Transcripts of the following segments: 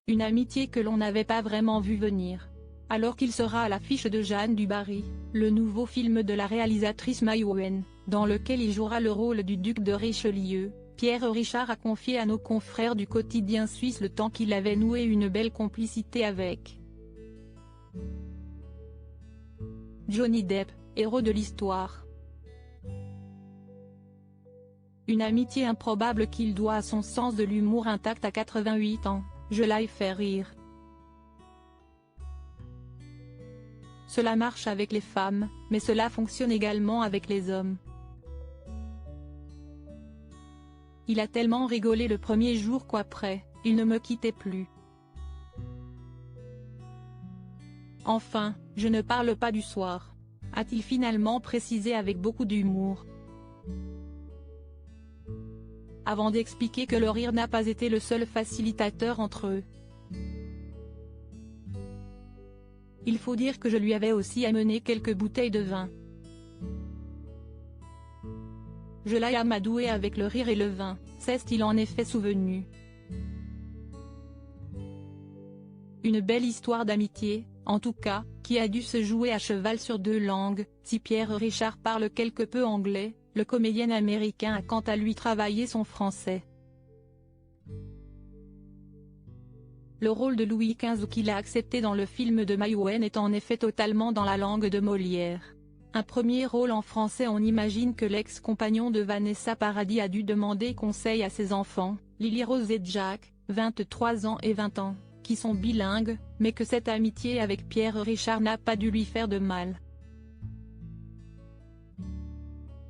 Une amitié que l'on n'avait pas vraiment vue venir. Alors qu'il sera à l'affiche de Jeanne du Barry, le nouveau film de la réalisatrice Maïwenn, dans lequel il jouera le rôle du duc de Richelieu, Pierre Richard a confié à nos confrères du quotidien suisse le temps qu'il avait noué une belle complicité avec Johnny Depp, héros de l'histoire. Une amitié improbable qu'il doit à son sens de l'humour intact à 88 ans, je l'ai fait rire. Cela marche avec les femmes, mais cela fonctionne également avec les hommes. Il a tellement rigolé le premier jour qu'après, il ne me quittait plus. Enfin, je ne parle pas du soir, a-t-il finalement précisé avec beaucoup d'humour. Avant d'expliquer que le rire n'a pas été le seul facilitateur entre eux. Il faut dire que je lui avais aussi amené quelques bouteilles de vin. Je l'ai amadoué avec le rire et le vin, s'est-il en effet souvenu. Une belle histoire d'amitié, en tout cas, qui a dû se jouer à cheval sur deux langues. Si Pierre Richard parle quelque peu anglais, le comédien américain a quant à lui travaillé son français. Le rôle de Louis XV qu'il a accepté dans le film de Maïwenn est en effet totalement dans la langue de Molière. Un premier rôle en français. On imagine que l'ex-compagnon de Vanessa Paradis a dû demander conseil à ses enfants, Lily Rose et Jack, 23 ans et 20 ans, qui sont bilingues, mais que cette amitié avec Pierre Richard n'a pas dû lui faire de mal.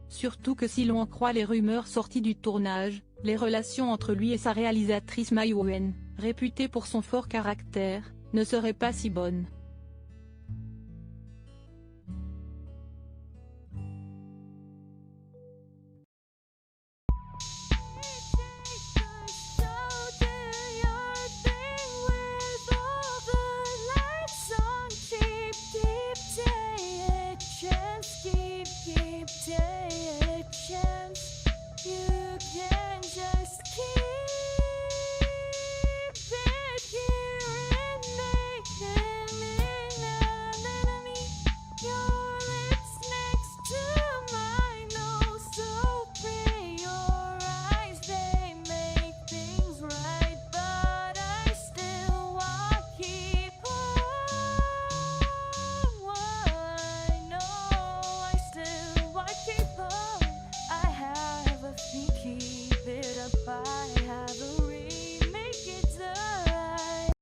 Surtout que si l'on croit les rumeurs sorties du tournage, les relations entre lui et sa réalisatrice Maïwenn, réputée pour son fort caractère, ne seraient pas si bonnes. Keep it up.